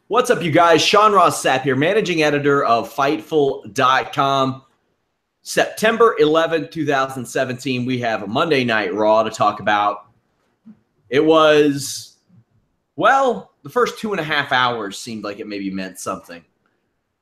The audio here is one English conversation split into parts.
What's up, you guys? Sean Ross Sapp here, managing editor of Fightful.com. September 11th, 2017, we have a Monday Night Raw to talk about. It was, well, the first 2.5 hours seemed like it maybe meant something.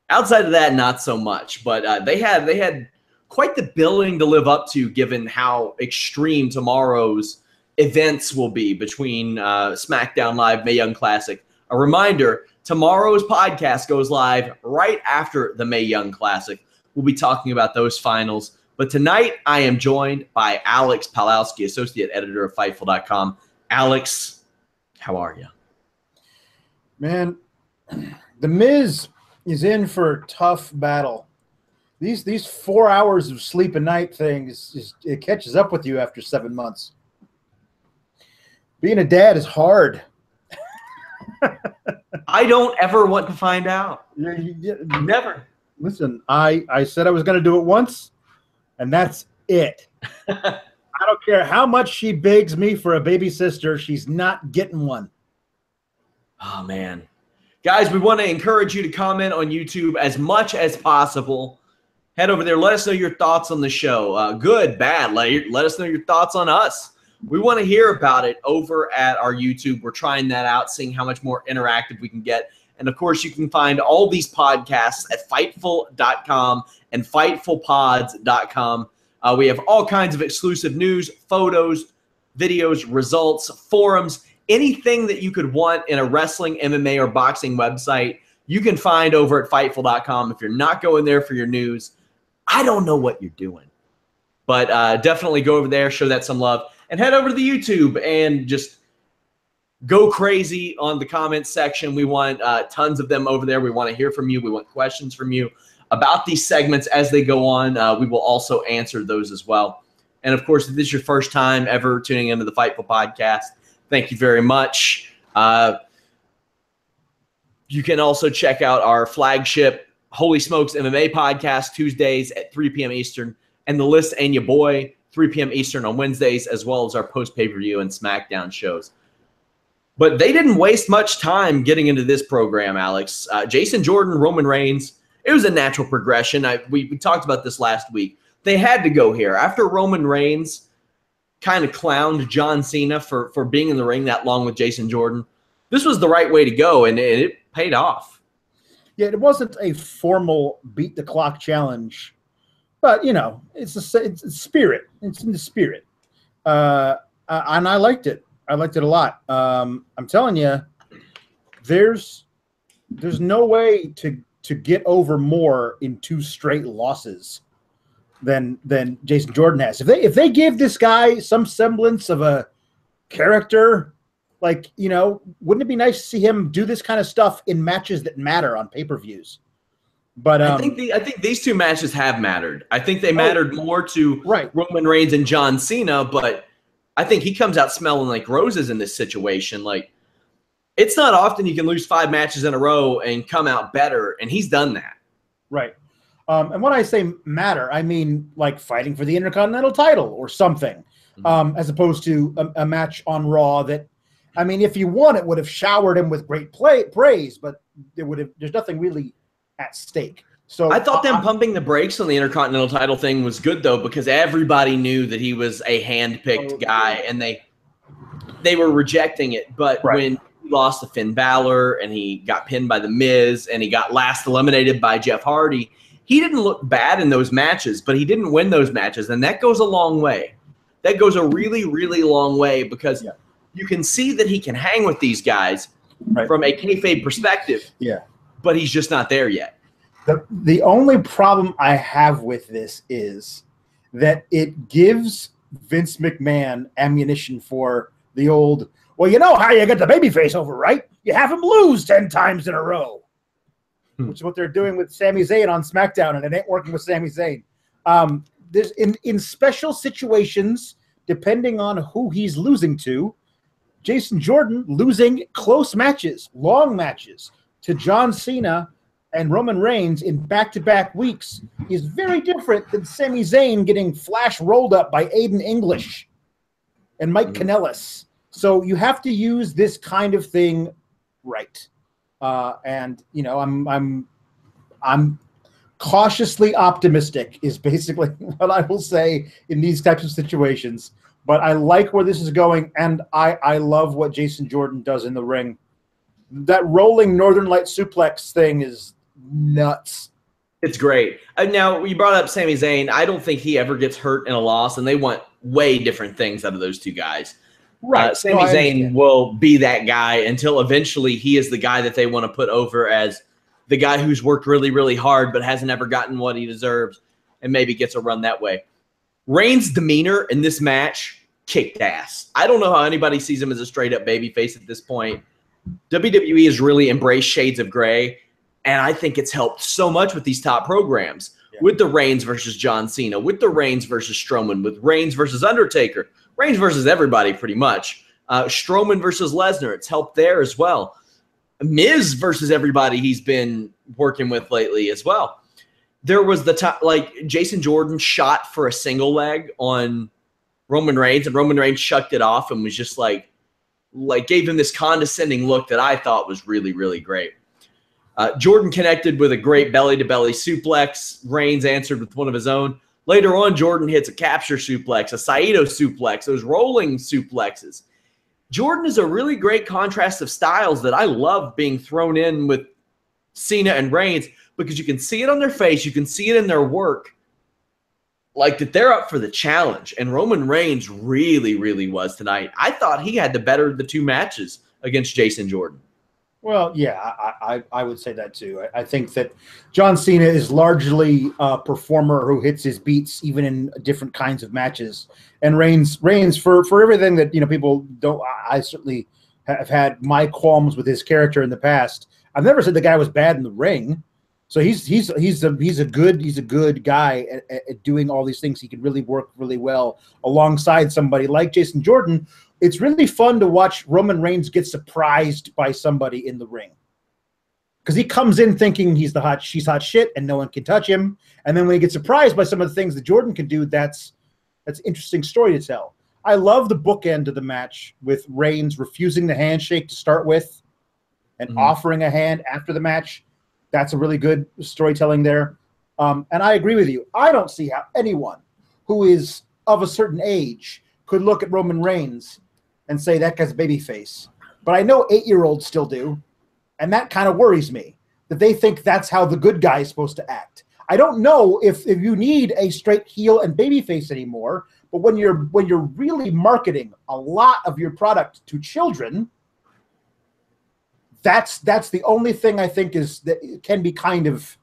Outside of that, not so much. But they had quite the billing to live up to, given how extreme tomorrow's events will be between SmackDown Live, Mae Young Classic. A reminder, tomorrow's podcast goes live right after the Mae Young Classic. We'll be talking about those finals. But tonight, I am joined by Alex Pawlowski, associate editor of Fightful.com. Alex, how are you? Man, the Miz is in for a tough battle. These 4 hours of sleep a night thing it catches up with you after 7 months. Being a dad is hard. I don't ever want to find out. Never. Listen, I said I was going to do it once, and that's it. I don't care how much she begs me for a baby sister. She's not getting one. Oh, man. Guys, we want to encourage you to comment on YouTube as much as possible. Head over there. Let us know your thoughts on the show. Good, bad. Let us know your thoughts on us. We want to hear about it over at our YouTube. We're trying that out, seeing how much more interactive we can get. And, of course, you can find all these podcasts at Fightful.com and FightfulPods.com. We have all kinds of exclusive news, photos, videos, results, forums, anything that you could want in a wrestling, MMA, or boxing website, you can find over at Fightful.com. If you're not going there for your news, I don't know what you're doing. But definitely go over there, show that some love, and head over to the YouTube and just go crazy on the comments section. We want tons of them over there. We want to hear from you. We want questions from you about these segments as they go on. We will also answer those as well. And, of course, if this is your first time ever tuning into the Fightful podcast, thank you very much. You can also check out our flagship Holy Smokes MMA podcast Tuesdays at 3 p.m. Eastern, and The List and Your Boy, 3 p.m. Eastern on Wednesdays, as well as our post-pay-per-view and SmackDown shows. But they didn't waste much time getting into this program, Alex. Jason Jordan, Roman Reigns, it was a natural progression. We talked about this last week. They had to go here. After Roman Reigns kind of clowned John Cena for being in the ring that long with Jason Jordan, this was the right way to go, and it paid off. Yeah, it wasn't a formal beat-the-clock challenge, but, you know, it's spirit. It's in the spirit. And I liked it. I liked it a lot. I'm telling you, there's no way to get over more in 2 straight losses than Jason Jordan has. If they give this guy some semblance of a character, like, you know, wouldn't it be nice to see him do this kind of stuff in matches that matter on pay-per-views? But I think these 2 matches have mattered. I think they mattered more to Roman Reigns and John Cena, but I think he comes out smelling like roses in this situation. Like, it's not often you can lose 5 matches in a row and come out better, and he's done that. Right. And when I say matter, I mean like fighting for the Intercontinental title or something, as opposed to a match on Raw that, I mean, if he won, it would have showered him with great praise, but there's nothing really at stake. So I thought them pumping the brakes on the Intercontinental title thing was good, though, because everybody knew that he was a hand-picked guy, and they were rejecting it. But when he lost to Finn Balor and he got pinned by The Miz and he got last eliminated by Jeff Hardy, he didn't look bad in those matches, but he didn't win those matches, and that goes a long way. That goes a really, really long way, because you can see that he can hang with these guys from a kayfabe perspective. Yeah. But he's just not there yet. The only problem I have with this is that it gives Vince McMahon ammunition for the old, well, you know how you get the babyface over, right? You have him lose 10 times in a row, which is what they're doing with Sami Zayn on SmackDown, and it ain't working with Sami Zayn. There's in special situations, depending on who he's losing to, Jason Jordan losing close matches, long matches, to John Cena and Roman Reigns in back-to-back weeks is very different than Sami Zayn getting flash rolled up by Aiden English and Mike Kanellis. So you have to use this kind of thing right. And you know, I'm cautiously optimistic is basically what I will say in these types of situations. But I like where this is going, and I love what Jason Jordan does in the ring. That rolling Northern Light suplex thing is nuts. It's great. Now, you brought up Sami Zayn. I don't think he ever gets hurt in a loss, and they want way different things out of those two guys. Right. Sami Zayn will be that guy until eventually he is the guy that they want to put over as the guy who's worked really, really hard but hasn't ever gotten what he deserves and maybe gets a run that way. Reigns' demeanor in this match kicked ass. I don't know how anybody sees him as a straight-up babyface at this point. WWE has really embraced shades of gray, and I think it's helped so much with these top programs. Yeah. With the Reigns versus John Cena, with the Reigns versus Strowman, with Reigns versus Undertaker, Reigns versus everybody pretty much. Strowman versus Lesnar, it's helped there as well. Miz versus everybody he's been working with lately as well. There was the top, like Jason Jordan shot for a single leg on Roman Reigns, and Roman Reigns shucked it off and was just like gave him this condescending look that I thought was really, really great. Jordan connected with a great belly-to-belly suplex. Reigns answered with one of his own. Later on, Jordan hits a capture suplex, a Saito suplex, those rolling suplexes. Jordan is a really great contrast of styles that I love being thrown in with Cena and Reigns because you can see it on their face, you can see it in their work, like that they're up for the challenge. And Roman Reigns really, really was tonight. I thought he had the better of the two matches against Jason Jordan. Well, yeah, I would say that too. I think that John Cena is largely a performer who hits his beats even in different kinds of matches. And Reigns for everything that, you know, people don't. I certainly have had my qualms with his character in the past. I've never said the guy was bad in the ring. So he's a good guy at doing all these things. He can really work really well alongside somebody like Jason Jordan. It's really fun to watch Roman Reigns get surprised by somebody in the ring. Because he comes in thinking she's hot shit and no one can touch him. And then when he gets surprised by some of the things that Jordan can do, that's an interesting story to tell. I love the bookend of the match with Reigns refusing the handshake to start with and offering a hand after the match. That's a really good storytelling there. And I agree with you. I don't see how anyone who is of a certain age could look at Roman Reigns and say that guy's a babyface. But I know 8-year-olds still do, and that kind of worries me, that they think that's how the good guy is supposed to act. I don't know if you need a straight heel and babyface anymore, but when you're really marketing a lot of your product to children, that's the only thing I think is that it can be kind of.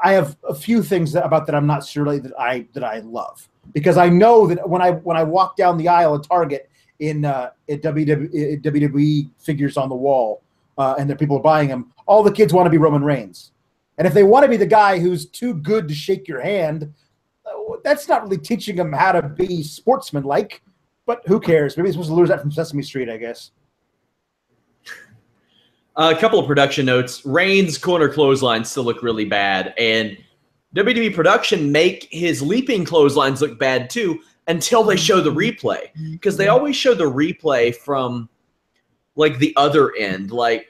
I have a few things about that I'm not sure that I love, because I know that when I walk down the aisle at Target in WWE figures on the wall, and the people are buying them, all the kids want to be Roman Reigns, and if they want to be the guy who's too good to shake your hand, that's not really teaching them how to be sportsmanlike. But who cares? Maybe he's supposed to lose that from Sesame Street, I guess. A couple of production notes. Reigns' corner clotheslines still look really bad, and WWE production make his leaping clotheslines look bad too until they show the replay, because they always show the replay from like the other end, like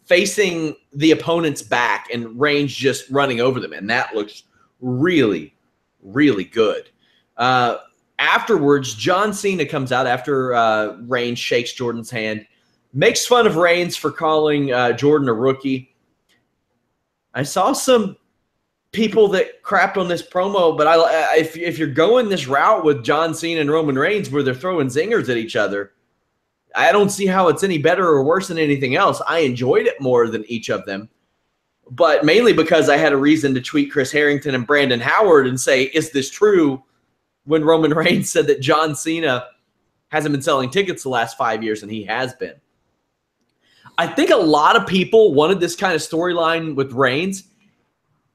facing the opponent's back and Reigns just running over them, and that looks really, really good. Afterwards, John Cena comes out after Reigns shakes Jordan's hand, makes fun of Reigns for calling Jordan a rookie. I saw some people that crapped on this promo, but if you're going this route with John Cena and Roman Reigns where they're throwing zingers at each other, I don't see how it's any better or worse than anything else. I enjoyed it more than each of them, but mainly because I had a reason to tweet Chris Harrington and Brandon Howard and say, is this true? When Roman Reigns said that John Cena hasn't been selling tickets the last 5 years, and he has been. I think a lot of people wanted this kind of storyline with Reigns.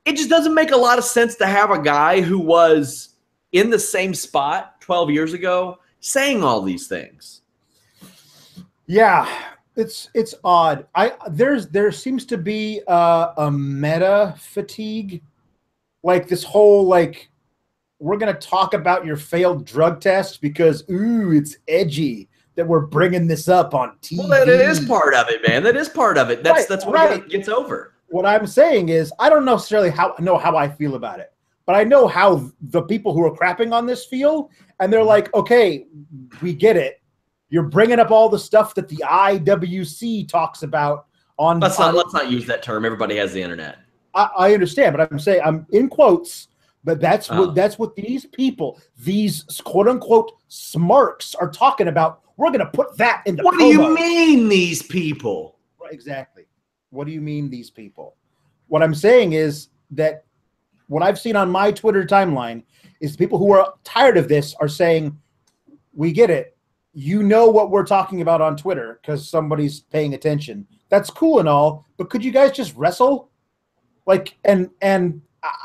It just doesn't make a lot of sense to have a guy who was in the same spot 12 years ago saying all these things. Yeah, it's odd. There seems to be a meta fatigue, like this whole we're gonna talk about your failed drug test because it's edgy. that we're bringing this up on TV. Well, that is part of it, man. That is part of it. That's what it gets over. What I'm saying is, I don't necessarily know how I feel about it, but I know how the people who are crapping on this feel, and they're like, okay, we get it. You're bringing up all the stuff that the IWC talks about on. Let's not use that term. Everybody has the internet. I understand, but I'm saying, I'm in quotes, but that's what these people, these quote unquote smarks, are talking about. We're going to put that in the. What do you mean, these people? Right, exactly. What do you mean, these people? What I'm saying is that what I've seen on my Twitter timeline is people who are tired of this are saying, we get it. You know what we're talking about on Twitter because somebody's paying attention. That's cool and all, but could you guys just wrestle? Like, and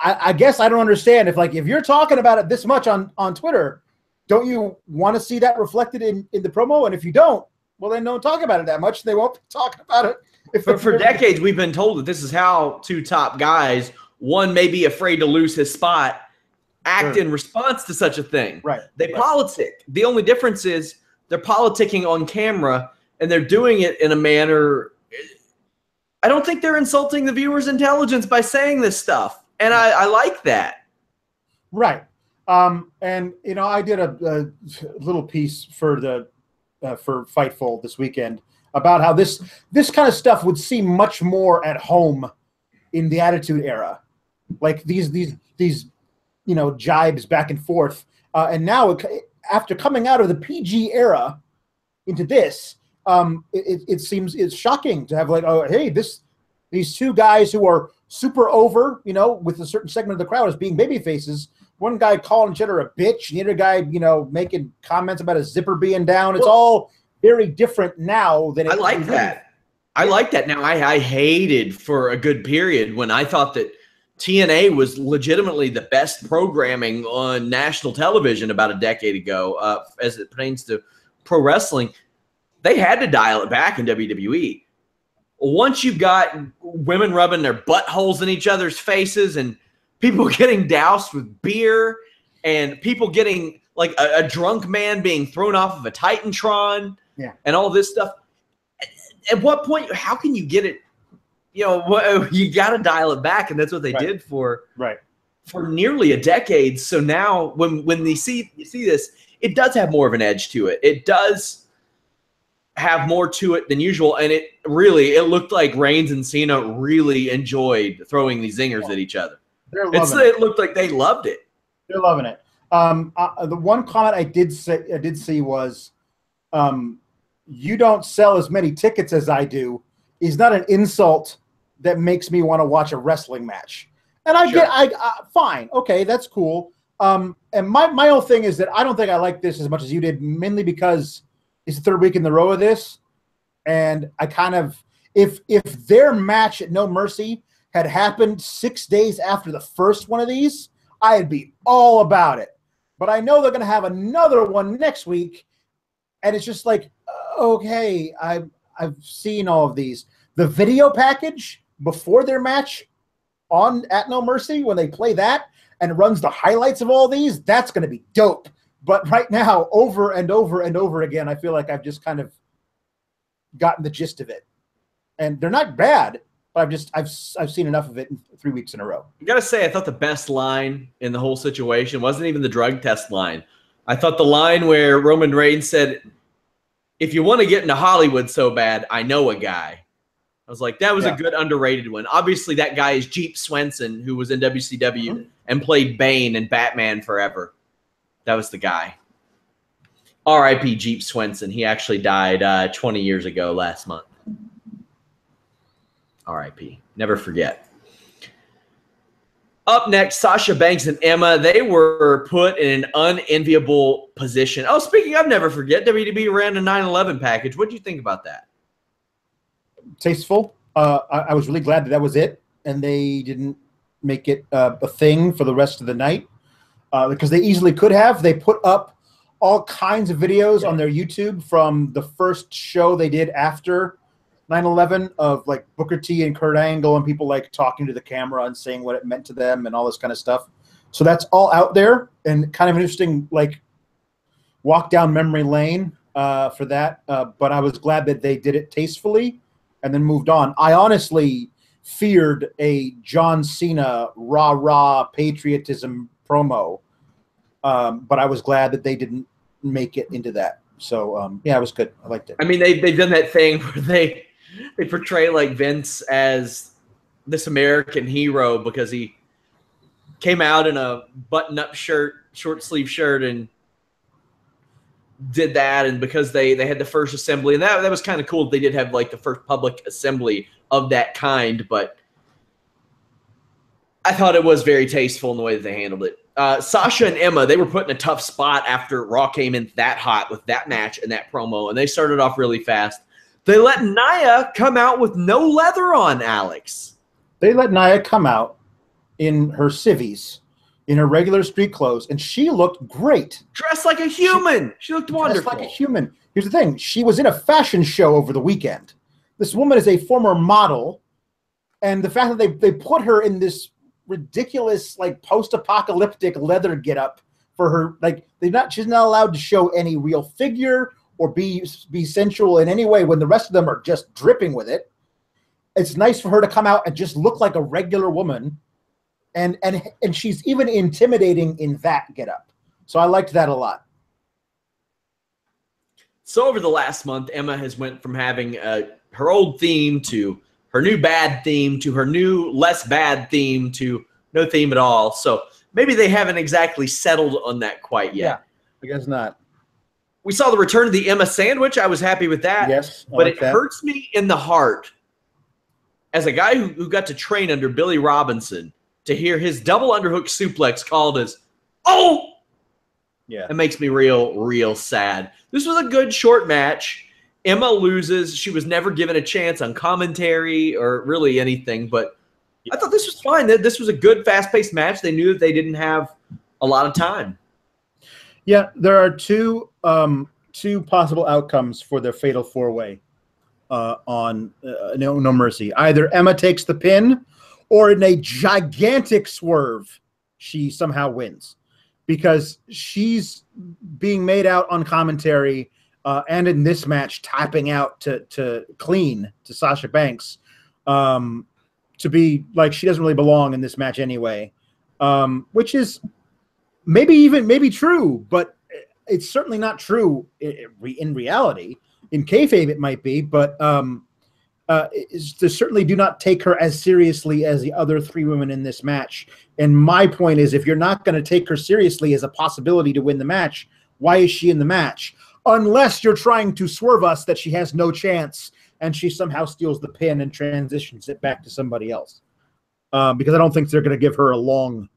I guess I don't understand if you're talking about it this much on Twitter, don't you want to see that reflected in the promo? And if you don't, well, then don't talk about it that much. They won't be talking about it. For decades, we've been told that this is how two top guys, one may be afraid to lose his spot, act in response to such a thing. Right. They politic. The only difference is they're politicking on camera, and they're doing it in a manner. I don't think they're insulting the viewer's intelligence by saying this stuff, and I like that. Right. And I did a little piece for Fightful this weekend about how this kind of stuff would seem much more at home in the Attitude Era, like these jibes back and forth, and now after coming out of the PG era into this. It seems it's shocking to have these two guys who are super over, with a certain segment of the crowd as being baby faces. One guy calling each other a bitch, and the other guy, making comments about a zipper being down. It's all very different now than it. I like that. I like that. Now, I hated for a good period when I thought that TNA was legitimately the best programming on national television about a decade ago, as it pertains to pro wrestling. They had to dial it back in WWE. Once you've got women rubbing their buttholes in each other's faces and people getting doused with beer and people getting like a drunk man being thrown off of a Titantron and all this stuff. At what point, how can you get it? You got to dial it back. And that's what they did for nearly a decade. So now when you see this, it does have more of an edge to it. It does have more to it than usual, and it looked like Reigns and Cena really enjoyed throwing these zingers at each other. It looked like they loved it. They're loving it. The one comment I did see was, "You don't sell as many tickets as I do" is not an insult that makes me want to watch a wrestling match. And fine, okay, that's cool. And my whole thing is that I don't think I like this as much as you did, mainly because it's the third week in the row of this, and I kind of if their match at No Mercy had happened 6 days after the first one of these, I'd be all about it. But I know they're going to have another one next week, and it's just like, okay, I've seen all of these. The video package before their match at No Mercy, when they play that and runs the highlights of all these, that's going to be dope. But right now, over and over and over again, I feel like I've just kind of gotten the gist of it. And they're not bad, but I've seen enough of it in 3 weeks in a row. I gotta say, I thought the best line in the whole situation wasn't even the drug test line. I thought the line where Roman Reigns said, "If you want to get into Hollywood so bad, I know a guy." I was like, that was a good underrated one. Obviously, that guy is Jeep Swenson, who was in WCW and played Bane in Batman Forever. That was the guy. R.I.P. Jeep Swenson. He actually died 20 years ago last month. R.I.P. Never forget. Up next, Sasha Banks and Emma. They were put in an unenviable position. Oh, speaking of never forget, WWE ran a 9/11 package. What do you think about that? Tasteful. I was really glad that was it, and they didn't make it a thing for the rest of the night. Because they easily could have. They put up all kinds of videos on their YouTube from the first show they did after 9/11 of like Booker T and Kurt Angle and people like talking to the camera and saying what it meant to them and all this kind of stuff. So that's all out there and kind of an interesting like walk down memory lane for that, but I was glad that they did it tastefully and then moved on. I honestly feared a John Cena rah-rah patriotism promo, but I was glad that they didn't make it into that. So, yeah, it was good. I liked it. I mean, they've done that thing where they portray like Vince as this American hero because he came out in a button-up shirt, short-sleeve shirt, and did that, and because they had the first assembly, and that was kind of cool. They did have like the first public assembly of that kind, but I thought it was very tasteful in the way that they handled it. Sasha and Emma, they were put in a tough spot after Raw came in that hot with that match and that promo, and they started off really fast. They let Nia come out with no leather on, Alex. They let Nia come out in her civvies, in her regular street clothes, and she looked great. Dressed like a human. She looked wonderful. Dressed like a human. Here's the thing. She was in a fashion show over the weekend. This woman is a former model, and the fact that they put her in this ridiculous, like, post-apocalyptic leather getup for her, like, she's not allowed to show any real figure or be sensual in any way when the rest of them are just dripping with it. It's nice for her to come out and just look like a regular woman. And she's even intimidating in that getup. So I liked that a lot. So over the last month, Emma has went from having her old theme to her new bad theme to her new less bad theme to no theme at all. So maybe they haven't exactly settled on that quite yet. Yeah, I guess not. We saw the return of the Emma sandwich. I was happy with that. Yes, but it hurts me in the heart as a guy who got to train under Billy Robinson to hear his double underhook suplex called as, oh! Yeah. It makes me real sad. This was a good short match. Emma loses. She was never given a chance on commentary or really anything, but I thought this was fine. This was a good, fast-paced match. They knew that they didn't have a lot of time. Yeah, there are two possible outcomes for the Fatal 4-Way on No Mercy. Either Emma takes the pin, or in a gigantic swerve, she somehow wins. Because she's being made out on commentary and in this match tapping out to clean to Sasha Banks to be like she doesn't really belong in this match anyway, which is maybe true, but it's certainly not true in reality. In kayfabe it might be, but they certainly do not take her as seriously as the other three women in this match. And my point is, if you're not going to take her seriously as a possibility to win the match, why is she in the match? Unless you're trying to swerve us that she has no chance and she somehow steals the pin and transitions it back to somebody else. Because I don't think they're going to give her a long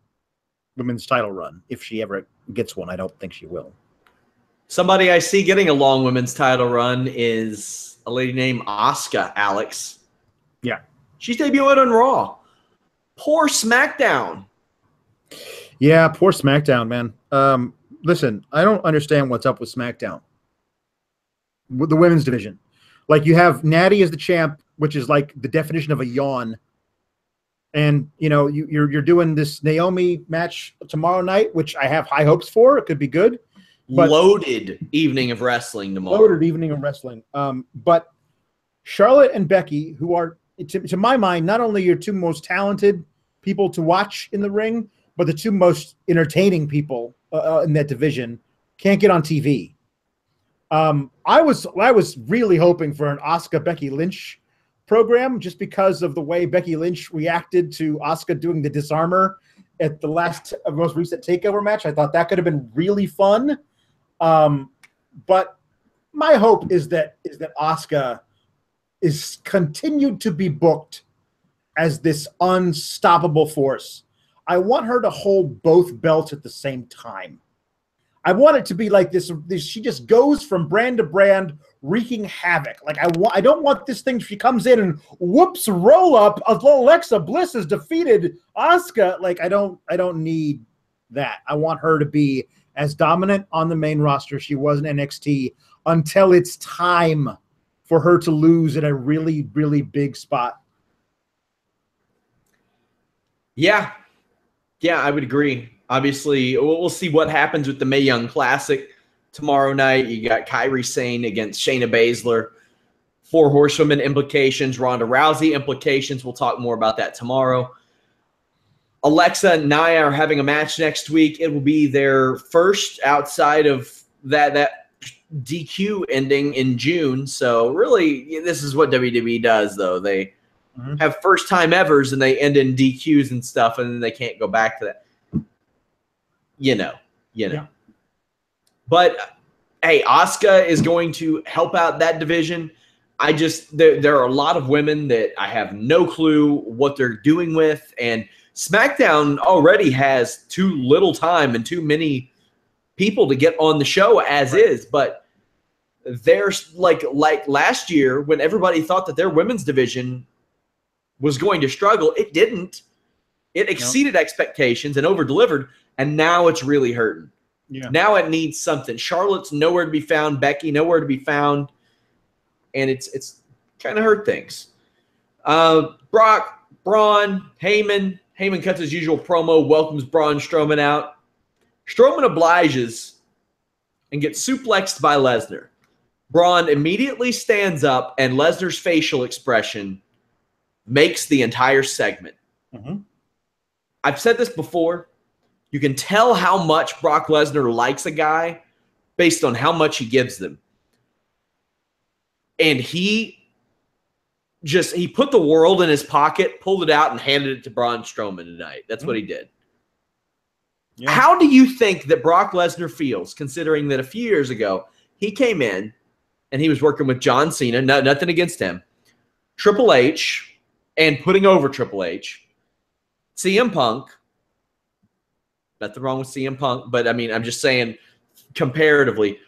women's title run. If she ever gets one, I don't think she will. Somebody I see getting a long women's title run is a lady named Asuka, Alex. Yeah. She's debuting on Raw. Poor SmackDown. Yeah, poor SmackDown, man. Listen, I don't understand what's up with SmackDown. With the women's division. Like, you have Natty as the champ, which is like the definition of a yawn. And, you know, you're doing this Naomi match tomorrow night, which I have high hopes for. It could be good. But loaded evening of wrestling tomorrow. Loaded evening of wrestling. But Charlotte and Becky, who are, to my mind, not only your two most talented people to watch in the ring, but the two most entertaining people in that division, can't get on TV. I was really hoping for an Asuka Becky Lynch program just because of the way Becky Lynch reacted to Asuka doing the disarmer at the most recent takeover match. I thought that could have been really fun. But my hope is that Asuka is continued to be booked as this unstoppable force. I want her to hold both belts at the same time. I want it to be like this she just goes from brand to brand, wreaking havoc. Like I don't want this thing. She comes in and whoops, roll up. Alexa Bliss has defeated Asuka. Like I don't need that. I want her to be as dominant on the main roster she was in NXT until it's time for her to lose in a really, really big spot. Yeah, I would agree. Obviously, we'll see what happens with the Mae Young Classic tomorrow night. You got Kairi Sane against Shayna Baszler. 4 Horsewomen implications, Ronda Rousey implications. We'll talk more about that tomorrow. Alexa and Nia are having a match next week. It will be their first outside of that DQ ending in June. So really, this is what WWE does, though. They have first time evers and they end in DQs and stuff, and then they can't go back to that. You know. Yeah. But hey, Asuka is going to help out that division. There are a lot of women that I have no clue what they're doing with, and SmackDown already has too little time and too many people to get on the show as is. But there's like last year when everybody thought that their women's division was going to struggle, it didn't. It exceeded expectations and over-delivered, and now it's really hurting. Yeah. Now it needs something. Charlotte's nowhere to be found. Becky nowhere to be found. And it's kind of hurt things. Brock, Braun, Heyman. Heyman cuts his usual promo, welcomes Braun Strowman out. Strowman obliges and gets suplexed by Lesnar. Braun immediately stands up, and Lesnar's facial expression makes the entire segment. I've said this before. You can tell how much Brock Lesnar likes a guy based on how much he gives them. And he put the world in his pocket, pulled it out, and handed it to Braun Strowman tonight. That's what he did. Yeah. How do you think that Brock Lesnar feels, considering that a few years ago he came in and he was working with John Cena, nothing against him, Triple H, and putting over Triple H, CM Punk, nothing wrong with CM Punk, but I mean, I'm just saying comparatively,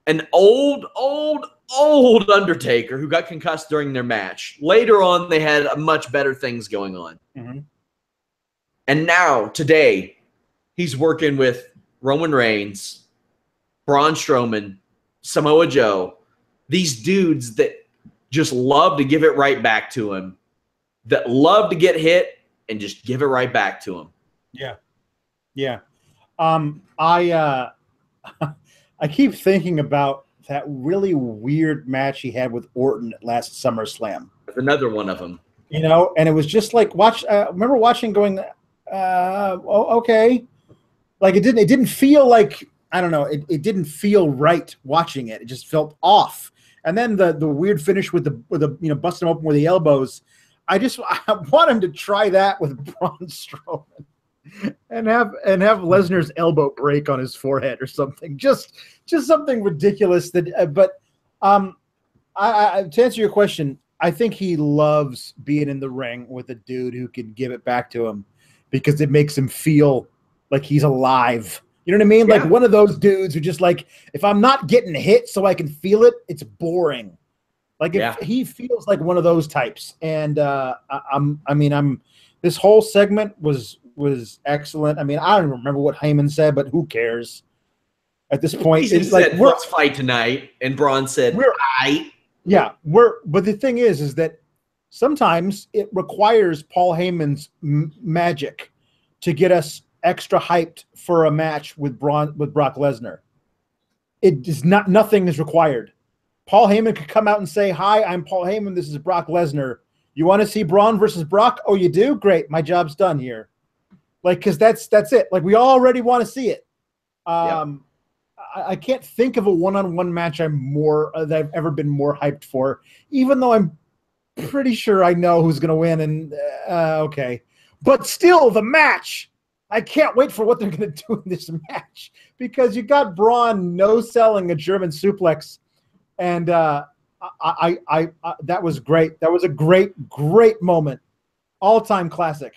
an old Undertaker who got concussed during their match. Later on, they had much better things going on. And now, today, he's working with Roman Reigns, Braun Strowman, Samoa Joe, these dudes that just love to give it right back to him, that love to get hit and just give it right back to him. Yeah. I keep thinking about that really weird match he had with Orton at last SummerSlam. That's another one of them. You know, and it was just like remember watching going, okay. Like it didn't feel like, I don't know, it didn't feel right watching it. It just felt off. And then the weird finish with the busting him open with the elbows. I want him to try that with Braun Strowman. And have Lesnar's elbow break on his forehead or something, just something ridiculous. To answer your question, I think he loves being in the ring with a dude who can give it back to him because it makes him feel like he's alive. You know what I mean? Yeah. Like one of those dudes who just like, if I'm not getting hit so I can feel it, it's boring. Like he feels like one of those types. And this whole segment was excellent. I mean, I don't remember what Heyman said, but who cares at this point? He said, let's fight tonight. And Braun said, we're aight. Yeah, but the thing is that sometimes it requires Paul Heyman's magic to get us extra hyped for a match with Brock Lesnar. It is nothing is required. Paul Heyman could come out and say, "Hi, I'm Paul Heyman. This is Brock Lesnar. You want to see Braun versus Brock? Oh, you do? Great. My job's done here." Like, because that's it. Like, we already want to see it. I can't think of a one-on-one match that I've ever been more hyped for, even though I'm pretty sure I know who's going to win. And okay, but still, the match. I can't wait for what they're going to do in this match because you got Braun no-selling a German suplex, and that was great. That was a great moment, all-time classic.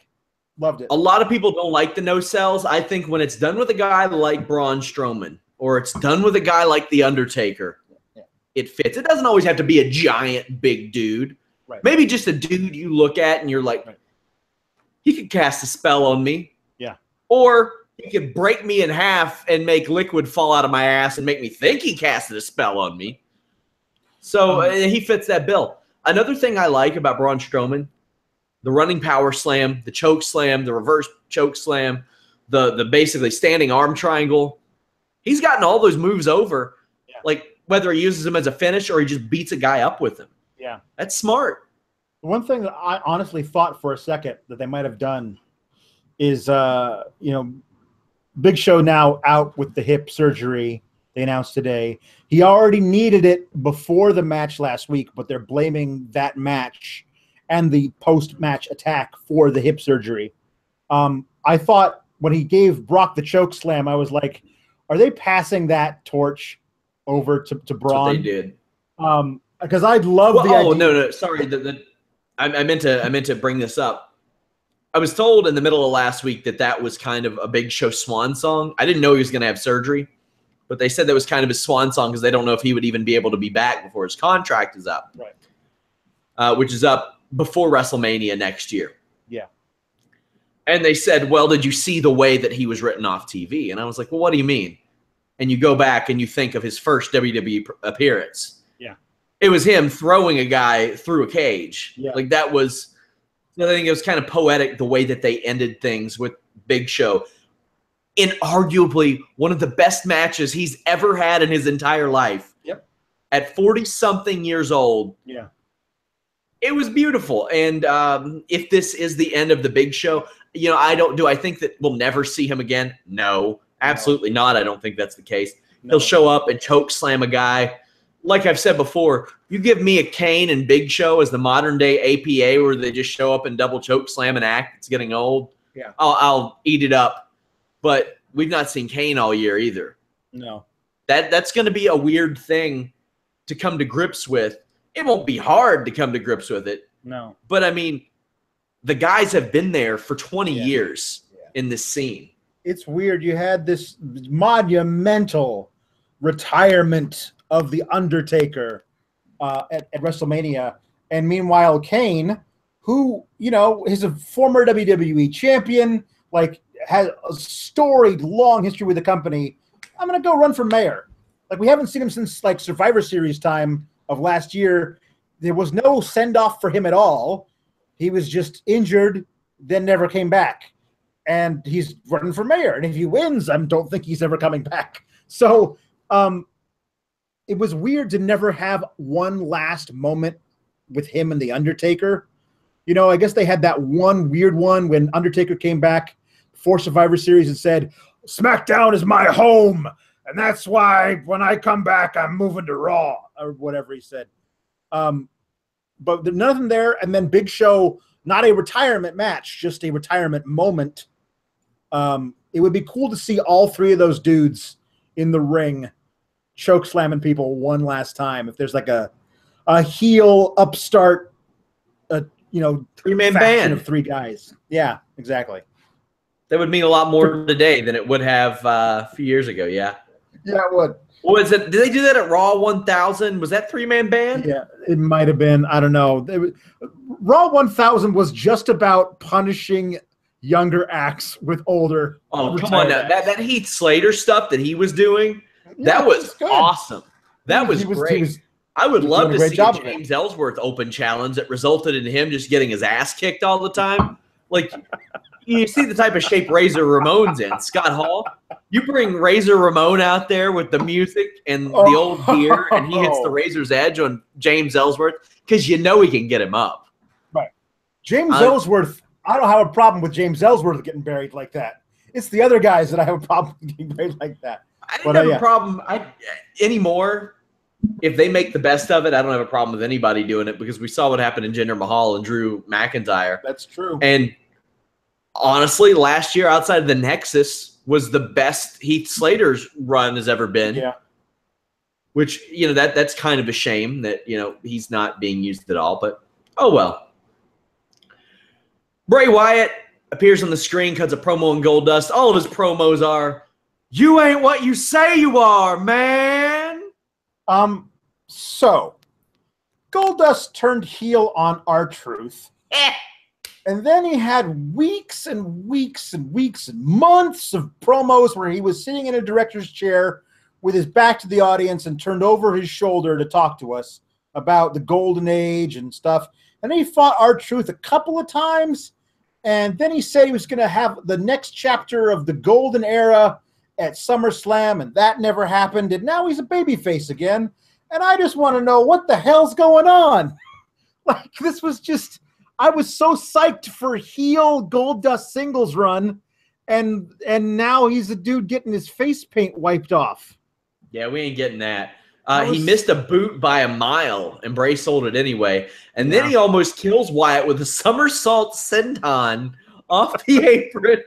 Loved it. A lot of people don't like the no-sells. I think when it's done with a guy like Braun Strowman or it's done with a guy like The Undertaker, it fits. It doesn't always have to be a giant, big dude. Right. Maybe just a dude you look at and you're like, he could cast a spell on me. Yeah. Or he could break me in half and make liquid fall out of my ass and make me think he casted a spell on me. So he fits that bill. Another thing I like about Braun Strowman, the running power slam, the choke slam, the reverse choke slam, the basically standing arm triangle. He's gotten all those moves over, Yeah. like whether he uses them as a finish or he just beats a guy up with them. Yeah. That's smart. One thing that I honestly thought for a second that they might have done is, Big Show now out with the hip surgery they announced today. He already needed it before the match last week, but they're blaming that match and the post-match attack for the hip surgery. I thought when he gave Brock the choke slam, I was like, are they passing that torch over to Braun? That's what they did. Because I'd love the idea. Oh, no, sorry. I meant to bring this up. I was told in the middle of last week that was kind of a Big Show swan song. I didn't know he was going to have surgery, but they said that was kind of his swan song because they don't know if he would even be able to be back before his contract is up. Right. Which is up before WrestleMania next year. Yeah. And they said, well, did you see the way that he was written off TV? And I was like, well, what do you mean? And you go back and you think of his first WWE appearance. Yeah. It was him throwing a guy through a cage. Yeah. Like that was, I think it was kind of poetic the way that they ended things with Big Show. In arguably one of the best matches he's ever had in his entire life. Yep. At 40-something years old. Yeah. It was beautiful. And if this is the end of the Big Show, I think that we'll never see him again? No, absolutely not. I don't think that's the case. No. He'll show up and choke slam a guy. Like I've said before, you give me a Kane and Big Show as the modern day APA where they just show up and double choke slam and act. It's getting old. Yeah. I'll eat it up. But we've not seen Kane all year either. No. That's going to be a weird thing to come to grips with. It won't be hard to come to grips with it. No. But, I mean, the guys have been there for 20 years in this scene. It's weird. You had this monumental retirement of The Undertaker at WrestleMania. And meanwhile, Kane, who, is a former WWE champion, has a storied, long history with the company. I'm going to go run for mayor. We haven't seen him since, Survivor Series time of last year. There was no send-off for him at all. He was just injured, then never came back. And he's running for mayor. And if he wins, I don't think he's ever coming back. So it was weird to never have one last moment with him and The Undertaker. I guess they had that one weird one when Undertaker came back for Survivor Series and said, SmackDown is my home. And that's why when I come back, I'm moving to Raw, or whatever he said. But there's nothing there. And then Big Show, not a retirement match, just a retirement moment. It would be cool to see all three of those dudes in the ring choke slamming people one last time. If there's a heel upstart, three-man band of three guys. Yeah, exactly. That would mean a lot more today than it would have a few years ago. Yeah. Yeah, it would. What is it? Did they do that at Raw 1000? Was that three-man band? Yeah, it might have been. I don't know. Raw 1000 was just about punishing younger acts with older. Oh, come on now. That Heath Slater stuff that he was doing, that was awesome. That was great. I would love to see a James Ellsworth open challenge that resulted in him just getting his ass kicked all the time. You see the type of shape Razor Ramon's in. Scott Hall, you bring Razor Ramon out there with the music and the old gear, and he hits the razor's edge on James Ellsworth because he can get him up. Right. James Ellsworth, I don't have a problem with James Ellsworth getting buried like that. It's the other guys that I have a problem with getting buried like that. I don't have a problem anymore. If they make the best of it, I don't have a problem with anybody doing it because we saw what happened in Jinder Mahal and Drew McIntyre. That's true. And honestly, last year outside of the Nexus was the best Heath Slater's run has ever been. Yeah. Which, that's kind of a shame that, he's not being used at all, but oh well. Bray Wyatt appears on the screen, cuts a promo in Goldust. All of his promos are, you ain't what you say you are, man. So Goldust turned heel on R-Truth. And then he had weeks and weeks and weeks and months of promos where he was sitting in a director's chair with his back to the audience and turned over his shoulder to talk to us about the golden age and stuff. And then he fought R-Truth a couple of times. And then he said he was going to have the next chapter of the golden era at SummerSlam, and that never happened, and now he's a babyface again. And I just want to know what the hell's going on. Like, this was just, I was so psyched for heel Goldust singles run, and now he's a dude getting his face paint wiped off. Yeah, we ain't getting that. He missed a boot by a mile, and Bray sold it anyway. And then he almost kills Wyatt with a somersault senton off the apron.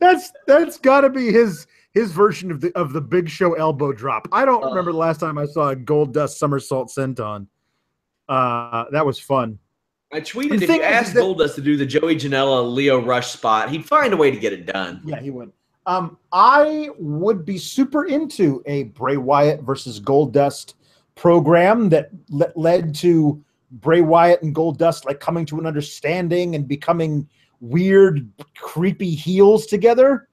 That's got to be his version of the Big Show elbow drop. I don't remember the last time I saw a Goldust somersault senton. That was fun. I tweeted, if you asked Goldust to do the Joey Janela Leo Rush spot, he'd find a way to get it done. Yeah, he would. I would be super into a Bray Wyatt versus Goldust program that led to Bray Wyatt and Goldust like coming to an understanding and becoming weird, creepy heels together.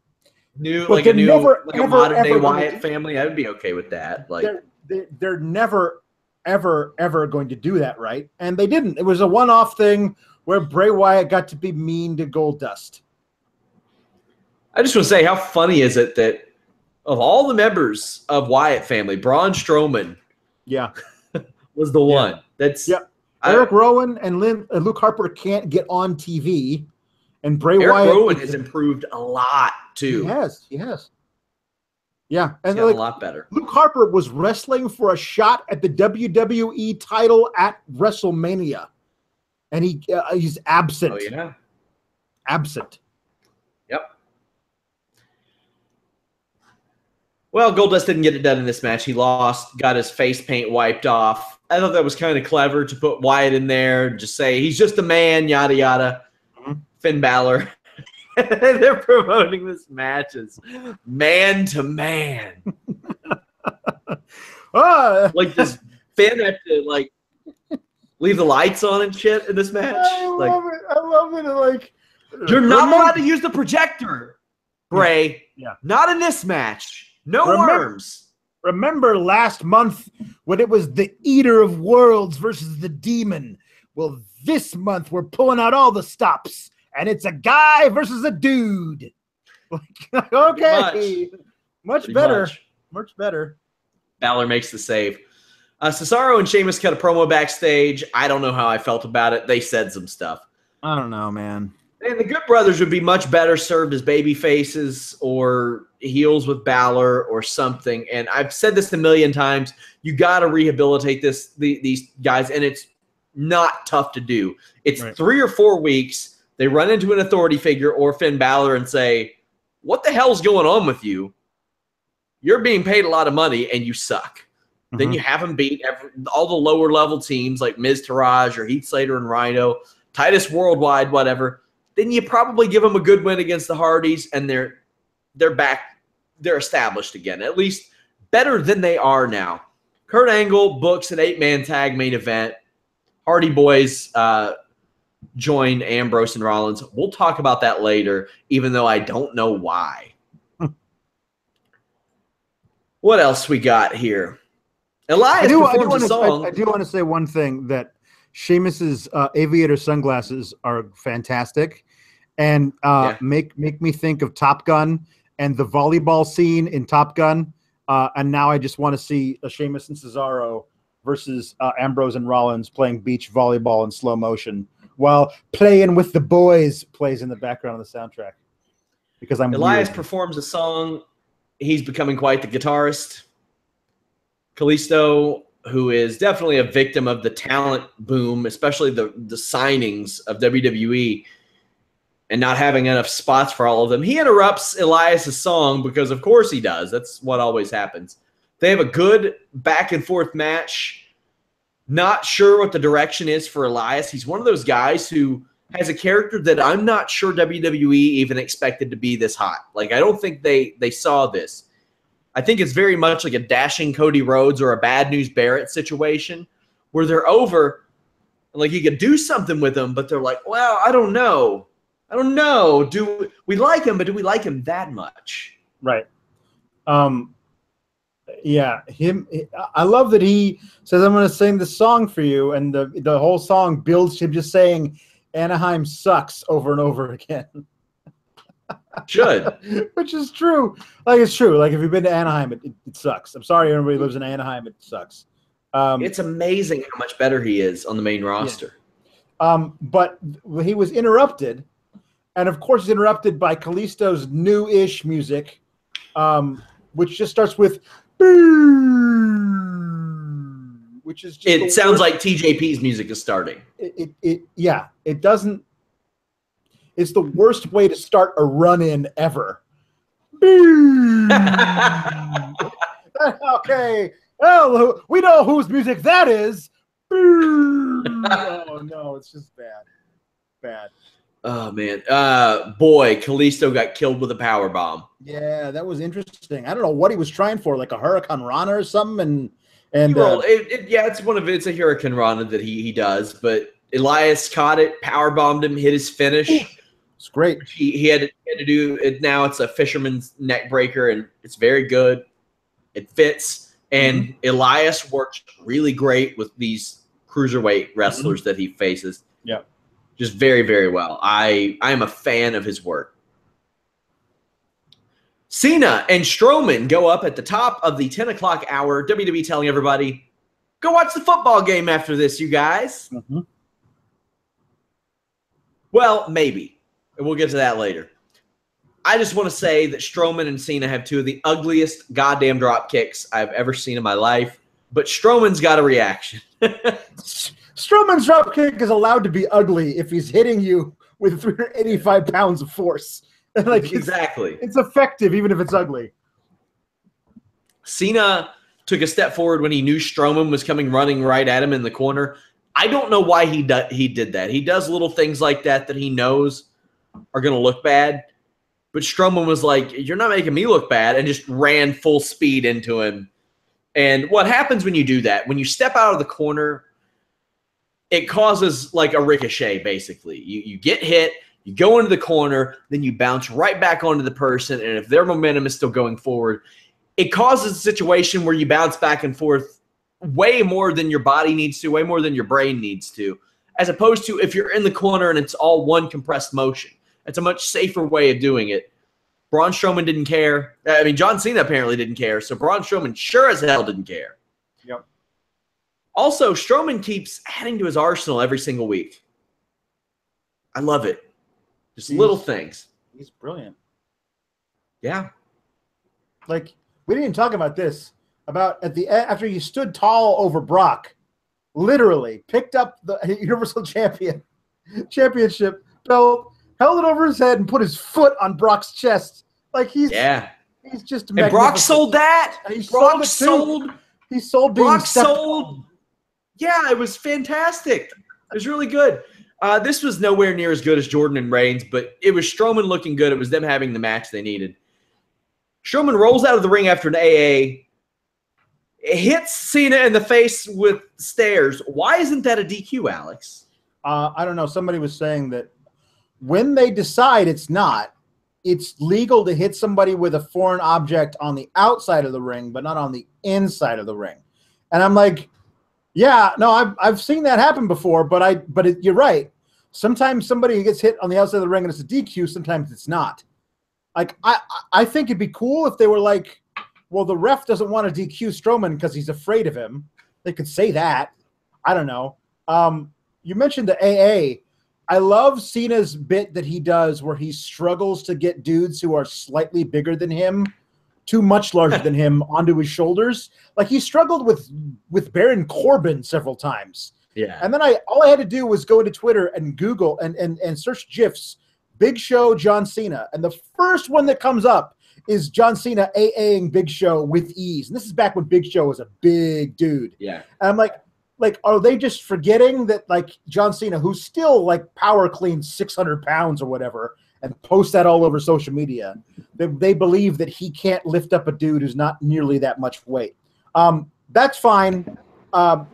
Like a modern day Wyatt family. I would be okay with that. Like they're never, ever going to do that, right? And they didn't. It was a one-off thing where Bray Wyatt got to be mean to Goldust. I just want to say, how funny is it that of all the members of Wyatt family, Braun Strowman was the one. That's Eric Rowan and Luke Harper can't get on TV, and Bray Eric Wyatt Rowan has improved a lot too. He has. Yeah, and a lot better. Luke Harper was wrestling for a shot at the WWE title at WrestleMania, and he's absent. Oh yeah, absent. Yep. Well, Goldust didn't get it done in this match. He lost, got his face paint wiped off. I thought that was kind of clever to put Wyatt in there and just say, he's just a man, yada, yada. Finn Balor. They're promoting this match as man to man. Like, does Finn have to, like, leave the lights on and shit in this match? I love it. Like, you're not allowed to use the projector, Bray. Yeah. Not in this match. No worms. Remember last month when it was the Eater of Worlds versus the Demon? Well, this month we're pulling out all the stops, and it's a guy versus a dude. Okay. Much better. Balor makes the save. Cesaro and Sheamus cut a promo backstage. I don't know how I felt about it. They said some stuff. I don't know, man. And the Good Brothers would be much better served as baby faces or heels with Balor or something. And I've said this a million times. You got to rehabilitate these guys, and it's not tough to do. It's 3 or 4 weeks. They run into an authority figure or Finn Balor and say, what the hell's going on with you? You're being paid a lot of money, and you suck. Then you have them beat all the lower-level teams like Miz Taraj or Heath Slater and Rhino, Titus Worldwide, whatever. Then you probably give them a good win against the Hardys, and they're back. They're established again, at least better than they are now. Kurt Angle books an 8-man tag main event. Hardy Boys join Ambrose and Rollins. We'll talk about that later, even though I don't know why. What else we got here? Elias performs a song. I do want to say one thing, that Sheamus's aviator sunglasses are fantastic, and make me think of Top Gun and the volleyball scene in Top Gun. And now I just want to see a Sheamus and Cesaro versus Ambrose and Rollins playing beach volleyball in slow motion while Playing with the Boys plays in the background of the soundtrack. Because Elias performs a song. He's becoming quite the guitarist. Kalisto, who is definitely a victim of the talent boom, especially the signings of WWE, and not having enough spots for all of them. He interrupts Elias' song because, of course, he does. That's what always happens. They have a good back-and-forth match. Not sure what the direction is for Elias. He's one of those guys who has a character that I'm not sure WWE even expected to be this hot. Like, I don't think they saw this. I think it's very much like a dashing Cody Rhodes or a Bad News Barrett situation where they're over, like you could do something with them, but they're like, well, I don't know. Do we like him, but do we like him that much? Right. Yeah, I love that he says, I'm going to sing the song for you, and the whole song builds him just saying Anaheim sucks over and over again. Should. Which is true. Like, it's true. Like, if you've been to Anaheim, it sucks. I'm sorry everybody lives in Anaheim. It sucks. It's amazing how much better he is on the main roster. Yeah. But he was interrupted. And, of course, he's interrupted by Kalisto's new-ish music, which just starts with... Which is just it sounds like TJP's music is starting. Yeah, it doesn't. It's the worst way to start a run-in ever. Okay, well, we know whose music that is. Oh no, it's just bad. Oh man, boy, Kalisto got killed with a power bomb. Yeah, that was interesting. I don't know what he was trying for, like a Hurricane Rana or something, it's a Hurricane Rana that he does, but Elias caught it, power bombed him, hit his finish. It's great. He had to do it. Now it's a fisherman's neck breaker, and it's very good. It fits, and Elias works really great with these cruiserweight wrestlers that he faces. Yeah, just very, very well. I am a fan of his work. Cena and Strowman go up at the top of the 10 o'clock hour. WWE telling everybody, go watch the football game after this, you guys. Well, maybe. And we'll get to that later. I just want to say that Strowman and Cena have two of the ugliest goddamn drop kicks I've ever seen in my life. But Strowman's got a reaction. Strowman's drop kick is allowed to be ugly if he's hitting you with 385 pounds of force. Like, exactly. It's effective even if it's ugly. Cena took a step forward when he knew Strowman was coming running right at him in the corner. I don't know why he did that. He does little things like that he knows are going to look bad. But Strowman was like, you're not making me look bad, and just ran full speed into him. And what happens when you do that, when you step out of the corner, it causes like a ricochet, basically. You get hit, you go into the corner, then you bounce right back onto the person, and if their momentum is still going forward, it causes a situation where you bounce back and forth way more than your body needs to, way more than your brain needs to, as opposed to if you're in the corner and it's all one compressed motion. It's a much safer way of doing it. Braun Strowman didn't care. I mean, John Cena apparently didn't care, so Braun Strowman sure as hell didn't care. Yep. Also, Strowman keeps adding to his arsenal every single week. I love it. Just little things. He's brilliant. Yeah. Like, we didn't even talk about this. About at the after he stood tall over Brock, literally picked up the Universal Championship belt, held it over his head, and put his foot on Brock's chest. Like he's just. And Brock sold that. And he Brock sold. Yeah, it was fantastic. It was really good. This was nowhere near as good as Jordan and Reigns, but it was Strowman looking good. It was them having the match they needed. Strowman rolls out of the ring after an AA. It hits Cena in the face with stairs. Why isn't that a DQ, Alex? I don't know. Somebody was saying that when they decide it's legal to hit somebody with a foreign object on the outside of the ring, but not on the inside of the ring. And I'm like, yeah, no, I've seen that happen before, but you're right. Sometimes somebody gets hit on the outside of the ring and it's a DQ. Sometimes it's not. Like, I think it'd be cool if they were like, well, the ref doesn't want to DQ Strowman because he's afraid of him. They could say that. I don't know. You mentioned the AA. I love Cena's bit that he does where he struggles to get dudes who are slightly bigger than him, too much larger than him, onto his shoulders. Like, he struggled with Baron Corbin several times. Yeah. And then all I had to do was go into Twitter and Google and search GIFs, Big Show, John Cena. And the first one that comes up is John Cena AAing Big Show with ease. And this is back when Big Show was a big dude. Yeah. And I'm like, are they just forgetting that, like, John Cena, who's still, like, power clean 600 pounds or whatever, and posts that all over social media, they believe that he can't lift up a dude who's not nearly that much weight. That's fine. The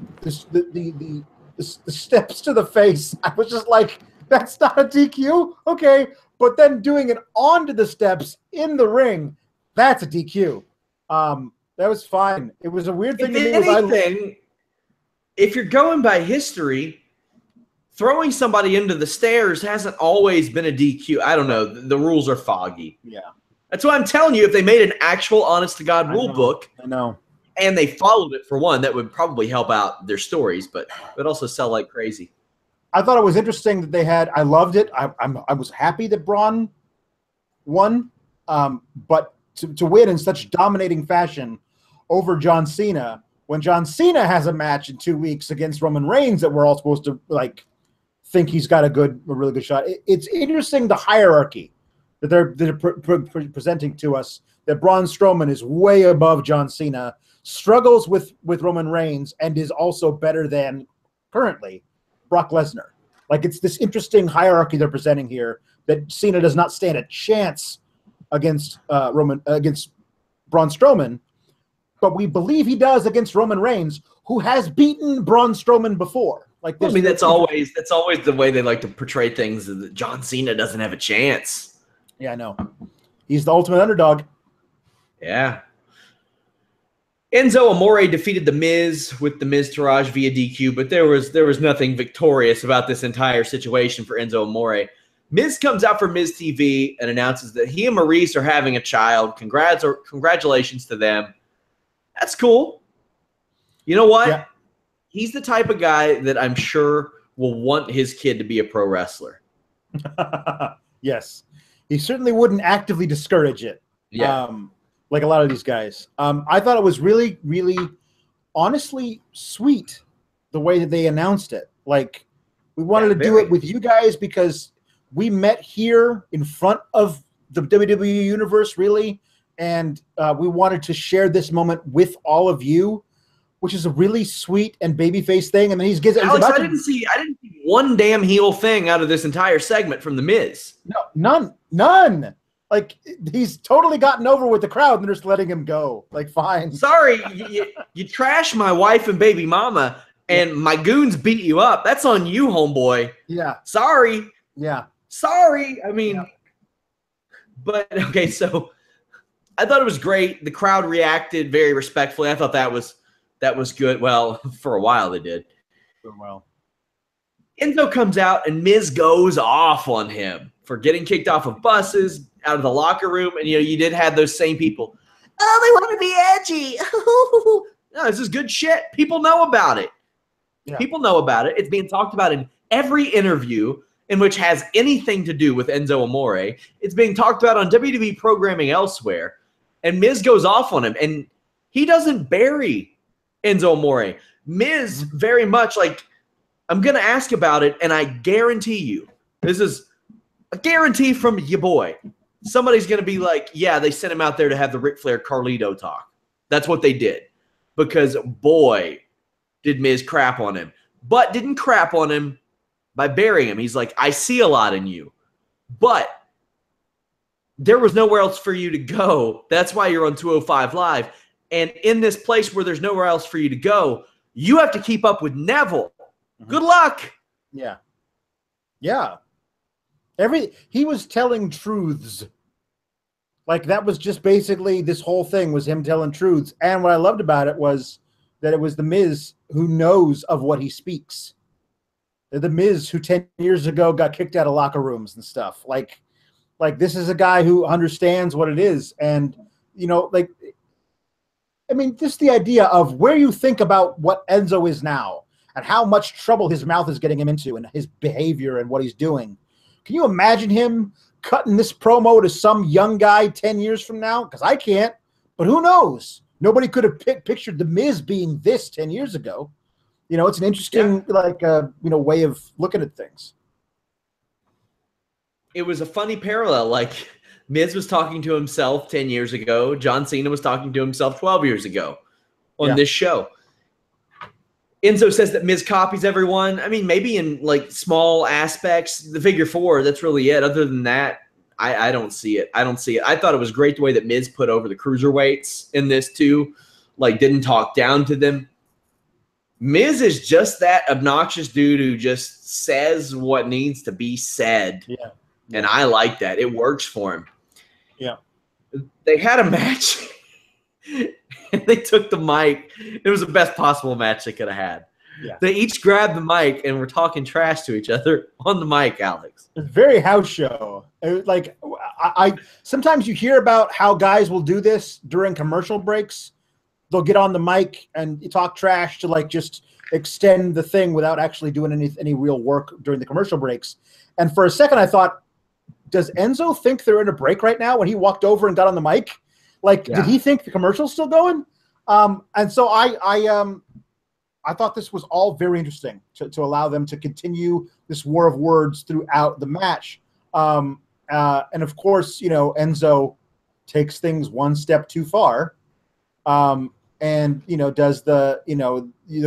steps to the face, I was just like, that's not a DQ? Okay. But then doing it onto the steps in the ring, that's a DQ. That was fine. It was a weird thing to me. If you're going by history, throwing somebody into the stairs hasn't always been a DQ. I don't know. The rules are foggy. Yeah. That's why I'm telling you, if they made an actual honest-to-God rule book, I know, and they followed it for one, that would probably help out their stories, but it would also sell like crazy. I thought it was interesting that they had. I loved it. I was happy that Braun won, but to win in such dominating fashion over John Cena, when John Cena has a match in 2 weeks against Roman Reigns that we're all supposed to like think he's got a really good shot. It's interesting the hierarchy that they're presenting to us. That Braun Strowman is way above John Cena, struggles with Roman Reigns, and is also better than currently Brock Lesnar. Like, it's this interesting hierarchy they're presenting here, that Cena does not stand a chance against against Braun Strowman, but we believe he does against Roman Reigns, who has beaten Braun Strowman before. Like, I mean, that's always the way they like to portray things. That John Cena doesn't have a chance. Yeah, I know. He's the ultimate underdog. Yeah. Enzo Amore defeated The Miz with The Miz Taraj via DQ, but there was nothing victorious about this entire situation for Enzo Amore. Miz comes out for Miz TV and announces that he and Maurice are having a child. Congratulations to them. That's cool. You know what? Yeah. He's the type of guy that I'm sure will want his kid to be a pro wrestler. Yes. He certainly wouldn't actively discourage it. Yeah. Like a lot of these guys. I thought it was really, really, honestly sweet the way that they announced it. Like, we wanted to do it with you guys because we met here in front of the WWE Universe, really, and we wanted to share this moment with all of you, which is a really sweet and babyface thing. And then he's gives. Alex, I didn't see one damn heel thing out of this entire segment from The Miz. No, none. Like, he's totally gotten over with the crowd, and they're just letting him go. Like, fine. Sorry, you trash my wife and baby mama, and my goons beat you up. That's on you, homeboy. Yeah. Sorry. Yeah. Sorry. I mean, but okay, so I thought it was great. The crowd reacted very respectfully. I thought that was good. Well, for a while they did. Well, Enzo comes out, and Miz goes off on him for getting kicked off of buses, out of the locker room, and you did have those same people. Oh, they want to be edgy. No, this is good shit. People know about it. Yeah. People know about it. It's being talked about in every interview in which has anything to do with Enzo Amore. It's being talked about on WWE programming elsewhere, and Miz goes off on him, and he doesn't bury Enzo Amore. Miz very much like, I'm going to ask about it, and I guarantee you, this is a guarantee from your boy. Somebody's going to be like, yeah, they sent him out there to have the Ric Flair Carlito talk. That's what they did. Because, boy, did Miz crap on him. But didn't crap on him by burying him. He's like, I see a lot in you. But there was nowhere else for you to go. That's why you're on 205 Live. And in this place where there's nowhere else for you to go, you have to keep up with Neville. Good luck. Yeah. Yeah. He was telling truths. Like, that was just basically, this whole thing was him telling truths. And what I loved about it was that it was The Miz who knows of what he speaks. The Miz who 10 years ago got kicked out of locker rooms and stuff. Like this is a guy who understands what it is. And, like, I mean, just the idea of where you think about what Enzo is now and how much trouble his mouth is getting him into and his behavior and what he's doing. Can you imagine him cutting this promo to some young guy 10 years from now? Because I can't, but who knows? Nobody could have pictured The Miz being this 10 years ago. It's an interesting, way of looking at things. It was a funny parallel. Like, Miz was talking to himself 10 years ago. John Cena was talking to himself 12 years ago on this show. Enzo says that Miz copies everyone. I mean, maybe in like small aspects, the figure four, that's really it. Other than that, I don't see it. I thought it was great the way that Miz put over the cruiserweights in this too. Like, didn't talk down to them. Miz is just that obnoxious dude who just says what needs to be said. Yeah. And I like that. It works for him. Yeah. They had a match. And they took the mic. It was the best possible match they could have had. Yeah. They each grab the mic and we're talking trash to each other on the mic, Alex. It's very house show. Like I sometimes you hear about how guys will do this during commercial breaks. They'll get on the mic and talk trash to like just extend the thing without actually doing any real work during the commercial breaks. And for a second, I thought, does Enzo think they're in a break right now when he walked over and got on the mic? Like, did he think the commercial's still going? And so I thought this was all very interesting to allow them to continue this war of words throughout the match. And of course, you know, Enzo takes things one step too far. And, you know, does the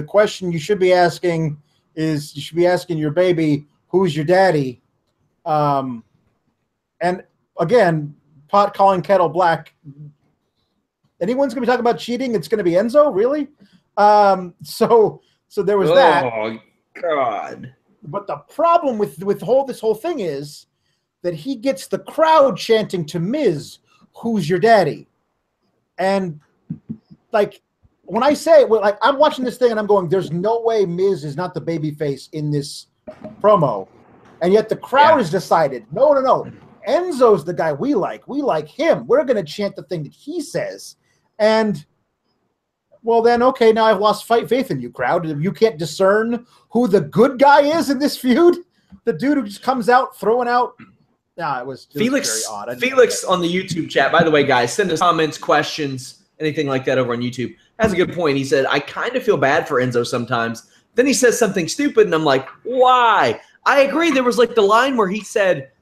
question you should be asking is you should be asking your baby, who's your daddy? And again, pot calling kettle black. Anyone's going to be talking about cheating, it's going to be Enzo, really? So there was that. Oh, God. But the problem with this whole thing is that he gets the crowd chanting to Miz, who's your daddy? And, like, when I say, like, I'm watching this thing and I'm going, there's no way Miz is not the babyface in this promo. And yet the crowd has decided, no. Enzo's the guy we like. We like him. We're going to chant the thing that he says. And, well, then, okay, now I've lost faith in you, crowd. You can't discern who the good guy is in this feud? The dude who just comes out throwing out. Nah, it was Felix, very odd. Felix on the YouTube chat, by the way, guys, send us comments, questions, anything like that over on YouTube. Has a good point. He said, I kind of feel bad for Enzo sometimes. Then he says something stupid, and I'm like, why? I agree. There was like the line where he said,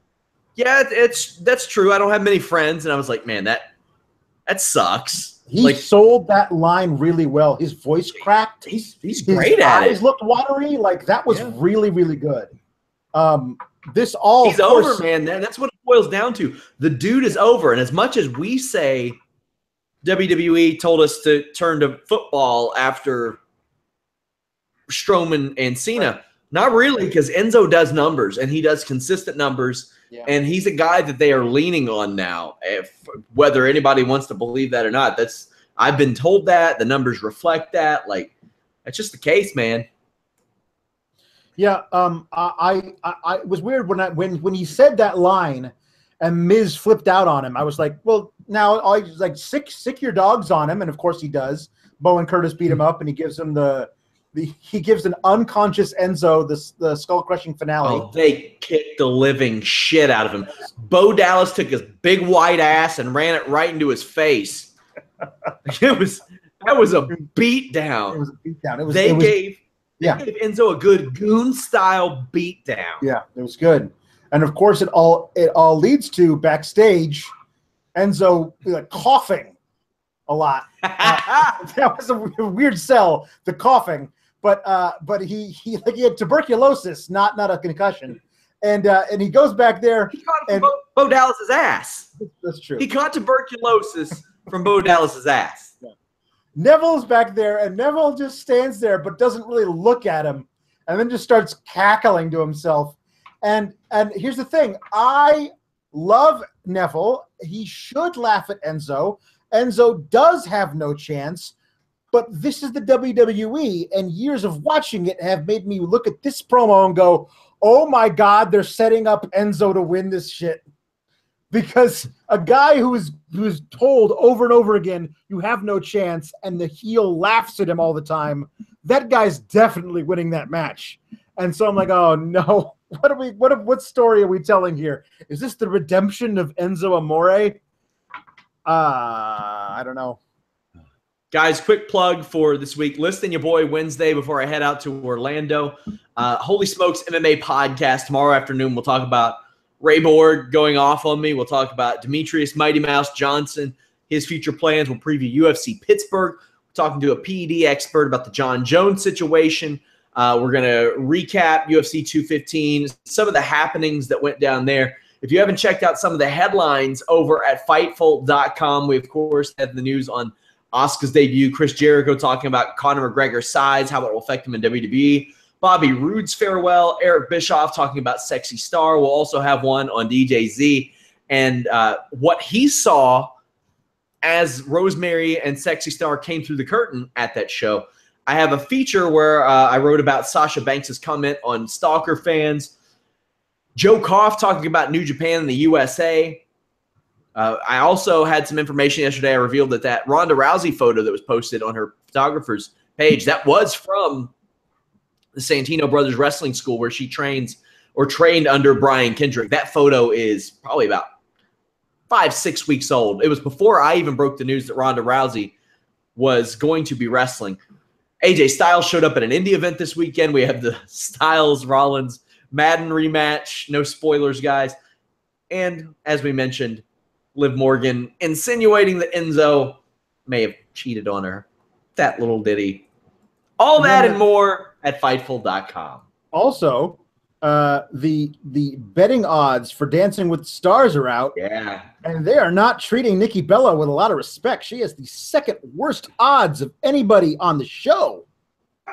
yeah, that's true. I don't have many friends. And I was like, man, that sucks. He sold that line really well. His voice cracked. He's great at it. His eyes looked watery. Like, that was really, really good. He's over, man. That's what it boils down to. The dude is over. And as much as we say WWE told us to turn to football after Strowman and Cena, not really, because Enzo does numbers, and he does consistent numbers, and he's a guy that they are leaning on now. Whether anybody wants to believe that or not, I've been told that. The numbers reflect that. Like, that's just the case, man. Yeah, I it was weird when he said that line, and Miz flipped out on him. I was like, well, now I was like, sick your dogs on him, and of course he does. Bo and Curtis beat him up, and he gives him he gives an unconscious Enzo the skull crushing finale. Oh, they kicked the living shit out of him. Bo Dallas took his big white ass and ran it right into his face. That was a beat down. It was a beat down. They gave Enzo a good goon style beat down. Yeah, it was good. And of course, it all leads to backstage, Enzo like coughing a lot. That was a weird sell, the coughing. But he had tuberculosis, not a concussion, and he goes back there. He caught it from Bo Dallas's ass. That's true. He caught tuberculosis from Bo Dallas's ass. Yeah. Neville's back there, and Neville just stands there, but doesn't really look at him, and then just starts cackling to himself. And here's the thing: I love Neville. He should laugh at Enzo. Enzo does have no chance. But this is the WWE, and years of watching it have made me look at this promo and go, oh my God, they're setting up Enzo to win this shit. Because a guy who is told over and over again, you have no chance, and the heel laughs at him all the time, that guy's definitely winning that match. And so I'm like, oh no, what story are we telling here? Is this the redemption of Enzo Amore? I don't know. Guys, quick plug for this week. Listing your boy Wednesday before I head out to Orlando. Holy Smokes MMA podcast tomorrow afternoon. We'll talk about Ray Borg going off on me. We'll talk about Demetrius Mighty Mouse Johnson, his future plans. We'll preview UFC Pittsburgh. We're talking to a PED expert about the John Jones situation. We're going to recap UFC 215, some of the happenings that went down there. If you haven't checked out some of the headlines over at Fightful.com, we, of course, had the news on Asuka's debut, Chris Jericho talking about Conor McGregor's size, how it will affect him in WWE. Bobby Roode's farewell. Eric Bischoff talking about Sexy Star. We'll also have one on DJ Z and what he saw as Rosemary and Sexy Star came through the curtain at that show. I have a feature where I wrote about Sasha Banks' comment on Stalker fans. Joe Koff talking about New Japan and the USA. I also had some information yesterday. I revealed that Ronda Rousey photo that was posted on her photographer's page, that was from the Santino Brothers Wrestling School where she trained under Brian Kendrick. That photo is probably about 5-6 weeks old. It was before I even broke the news that Ronda Rousey was going to be wrestling. AJ Styles showed up at an indie event this weekend. We have the Styles-Rollins Madden rematch. No spoilers, guys. And as we mentioned, Liv Morgan insinuating that Enzo may have cheated on her. That little ditty. All that and more at Fightful.com. Also, the betting odds for Dancing with the Stars are out. Yeah. And they are not treating Nikki Bella with a lot of respect. She has the second worst odds of anybody on the show.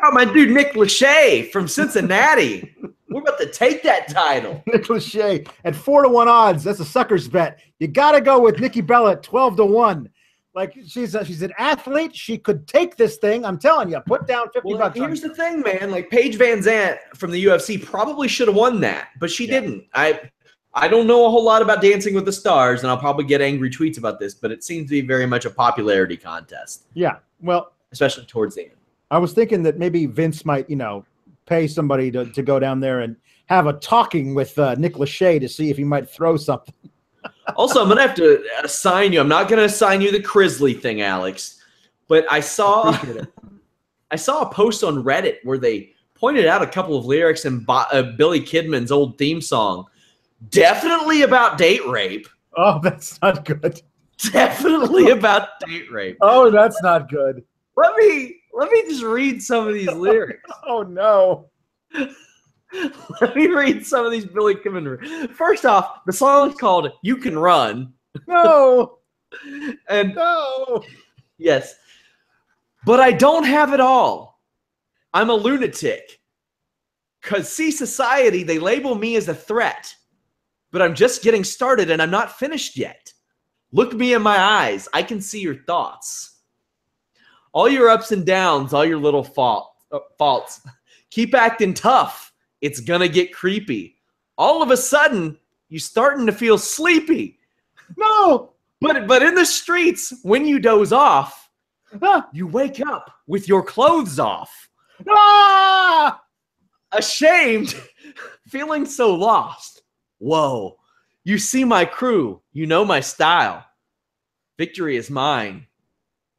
Oh, my dude Nick Lachey from Cincinnati. We're about to take that title. Nick Lachey at 4-1 odds. That's a sucker's bet. You got to go with Nikki Bella at 12-1. Like, she's an athlete. She could take this thing. I'm telling you. Put down $50. Here's the thing, man. Like, Paige Van Zant from the UFC probably should have won that, but she didn't. I don't know a whole lot about Dancing with the Stars, and I'll probably get angry tweets about this, but it seems to be very much a popularity contest. Yeah, well, especially towards the end. I was thinking that maybe Vince might, pay somebody to go down there and have a talking with Nick Lachey to see if he might throw something. Also, I'm going to have to assign you. I'm not going to assign you the Crisley thing, Alex, but I saw a post on Reddit where they pointed out a couple of lyrics in Billy Kidman's old theme song. Definitely about date rape. Oh, that's not good. Definitely about date rape. Oh, that's not good. Let me just read some of these lyrics. Oh, no. Let me read some of these Billy Kidman. First off, the song is called You Can Run. No. And no. Yes. But I don't have it all. I'm a lunatic. Because, see, society, they label me as a threat. But I'm just getting started and I'm not finished yet. Look me in my eyes. I can see your thoughts. All your ups and downs, all your little faults. Keep acting tough. It's gonna get creepy. All of a sudden, you're starting to feel sleepy. No! But in the streets, when you doze off, you wake up with your clothes off. Ah! Ashamed, feeling so lost. Whoa. You see my crew. You know my style. Victory is mine.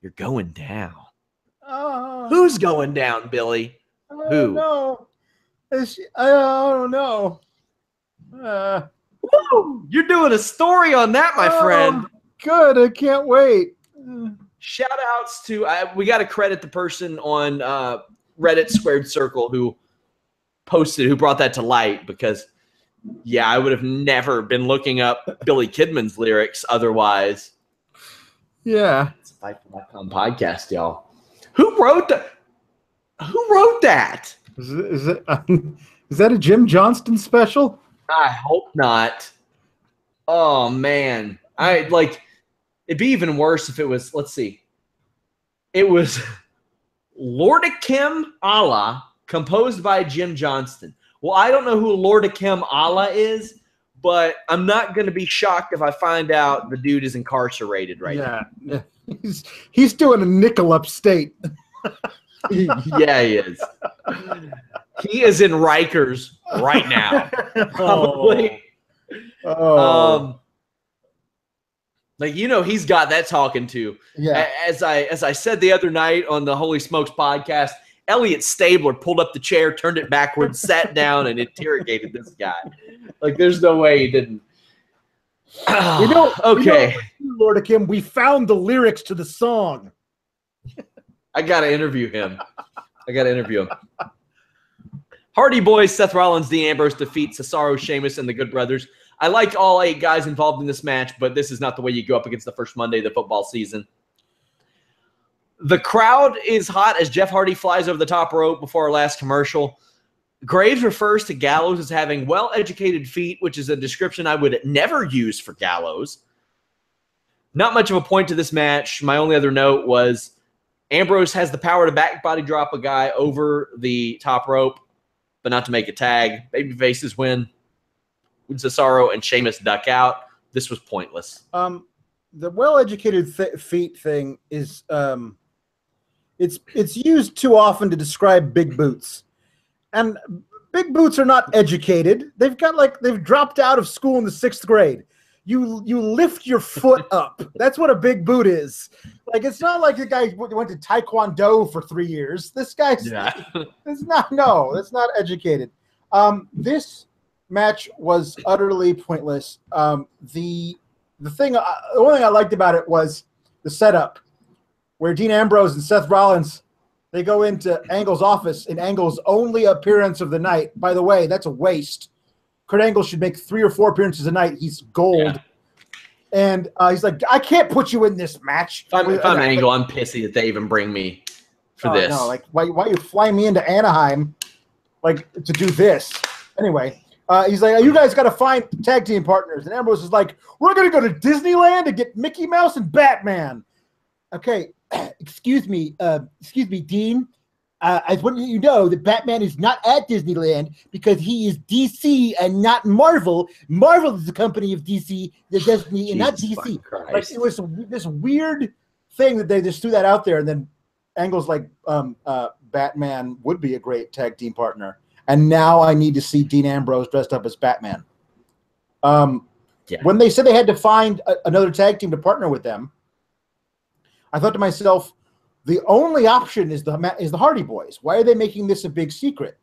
You're going down. Who's going down, Billy? Who? No. I don't know. Woo! You're doing a story on that, my friend. Good. I can't wait. Shout outs to, we got to credit the person on Reddit Squared Circle who brought that to light because, yeah, I would have never been looking up Billy Kidman's lyrics otherwise. Yeah. It's a Fightful.com podcast, y'all. Who wrote that? Is that a Jim Johnston special? I hope not. Oh man, it'd be even worse if it was. Let's see. It was Lordikim Allah, composed by Jim Johnston. Well, I don't know who Lordikim Allah is, but I'm not going to be shocked if I find out the dude is incarcerated right now. Yeah, he's doing a nickel upstate. Yeah, he is. He is in Rikers right now. Probably. He's got that talking to. Yeah. As I said the other night on the Holy Smokes podcast, Elliot Stabler pulled up the chair, turned it backwards, sat down, and interrogated this guy. Like, there's no way he didn't. Okay. Lord of Kim, we found the lyrics to the song. I got to interview him. Hardy Boys, Seth Rollins, Dean Ambrose defeat Cesaro, Sheamus, and the Good Brothers. I like all 8 guys involved in this match, but this is not the way you go up against the first Monday of the football season. The crowd is hot as Jeff Hardy flies over the top rope before our last commercial. Graves refers to Gallows as having well-educated feet, which is a description I would never use for Gallows. Not much of a point to this match. My only other note was Ambrose has the power to back body drop a guy over the top rope, but not to make a tag. Babyfaces win. Cesaro and Sheamus duck out. This was pointless. The well-educated feet thing is it's used too often to describe big boots, and big boots are not educated. They've dropped out of school in the 6th grade. You lift your foot up. That's what a big boot is. Like, it's not like the guy went to Taekwondo for 3 years. This guy's that's not educated. This match was utterly pointless. The only thing I liked about it was the setup, where Dean Ambrose and Seth Rollins, they go into Angle's office in Angle's only appearance of the night. By the way, that's a waste. Kurt Angle should make 3 or 4 appearances a night. He's gold. Yeah. And he's like, I can't put you in this match. If I'm Angle, I'm pissy that they even bring me for this. No, like, why you fly me into Anaheim, like, to do this? Anyway, he's like, you guys got to find tag team partners. And Ambrose is like, we're going to go to Disneyland and get Mickey Mouse and Batman. Okay, excuse me, Dean. I want you to know that Batman is not at Disneyland because he is DC and not Marvel. Marvel is the company of DC, the Disney, and not DC. Like, it was this weird thing that they just threw that out there, and then Angle's like, Batman would be a great tag team partner. And now I need to see Dean Ambrose dressed up as Batman. When they said they had to find another tag team to partner with them, I thought to myself, the only option is the Hardy Boys. Why are they making this a big secret?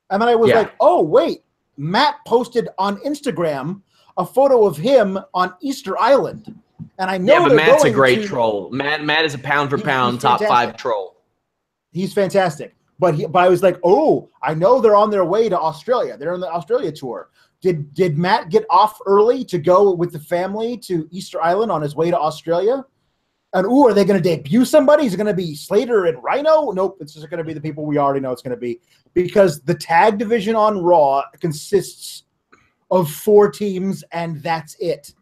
And then I was like, oh, wait. Matt posted on Instagram a photo of him on Easter Island. And I know but Matt's a great troll. Matt is a pound-for-pound top 5 troll. He's fantastic. But I was like, oh, I know they're on their way to Australia. They're on the Australia tour. Did Matt get off early to go with the family to Easter Island on his way to Australia? And, are they going to debut somebody? Is it going to be Slater and Rhino? Nope, it's just going to be the people we already know it's going to be. Because the tag division on Raw consists of 4 teams, and that's it.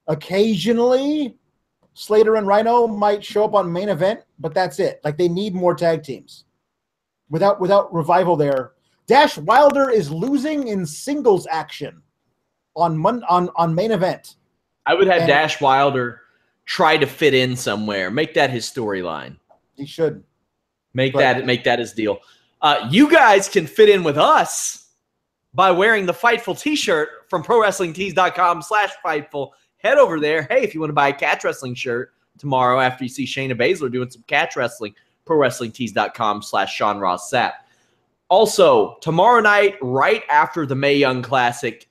Occasionally, Slater and Rhino might show up on main event, but that's it. Like, they need more tag teams. Without Revival there. Dash Wilder is losing in singles action on main event. I would have Dash Wilder try to fit in somewhere. Make that his storyline. He should. Make that his deal. You guys can fit in with us by wearing the Fightful t-shirt from ProWrestlingTees.com/Fightful. Head over there. Hey, if you want to buy a catch wrestling shirt tomorrow after you see Shayna Baszler doing some catch wrestling, ProWrestlingTees.com/Sean Ross Sapp. Also, tomorrow night, right after the Mae Young Classic,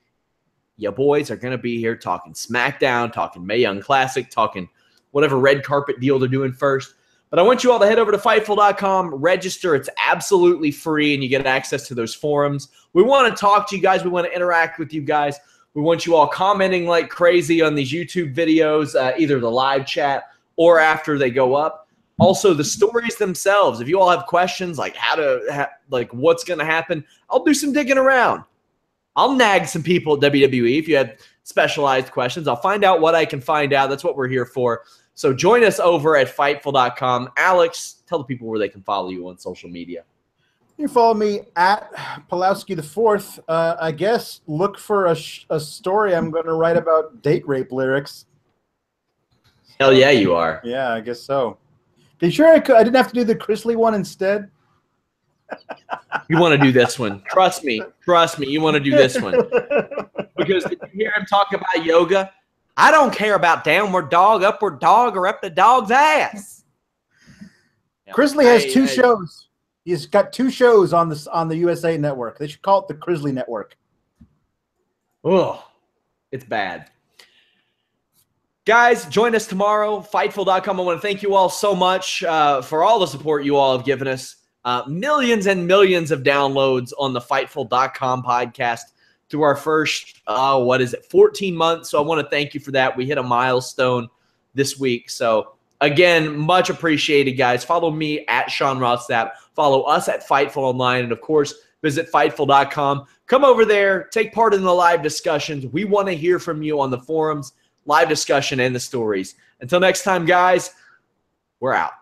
you boys are going to be here talking SmackDown, talking Mae Young Classic, talking whatever red carpet deal they're doing first. But I want you all to head over to Fightful.com, register. It's absolutely free, and you get access to those forums. We want to talk to you guys. We want to interact with you guys. We want you all commenting like crazy on these YouTube videos, either the live chat or after they go up. Also, the stories themselves. If you all have questions like what's going to happen, I'll do some digging around. I'll nag some people at WWE if you have specialized questions. I'll find out what I can find out. That's what we're here for. So join us over at Fightful.com. Alex, tell the people where they can follow you on social media. You can follow me at Pawlowski IV. I guess look for a story I'm going to write about date rape lyrics. Hell yeah, you are. Yeah, I guess so. Are you sure I didn't have to do the Chrisley one instead? You want to do this one. Trust me. You want to do this one. Because did you hear him talk about yoga? I don't care about downward dog, upward dog, or up the dog's ass. Chrisley has 2 shows. He's got 2 shows on the USA Network. They should call it the Chrisley Network. Oh, it's bad. Guys, join us tomorrow, Fightful.com. I want to thank you all so much for all the support you all have given us. Millions and millions of downloads on the Fightful.com podcast through our first, 14 months. So I want to thank you for that. We hit a milestone this week. So, again, much appreciated, guys. Follow me at Sean Ross Sapp. Follow us at Fightful Online. And, of course, visit Fightful.com. Come over there. Take part in the live discussions. We want to hear from you on the forums, live discussion, and the stories. Until next time, guys, we're out.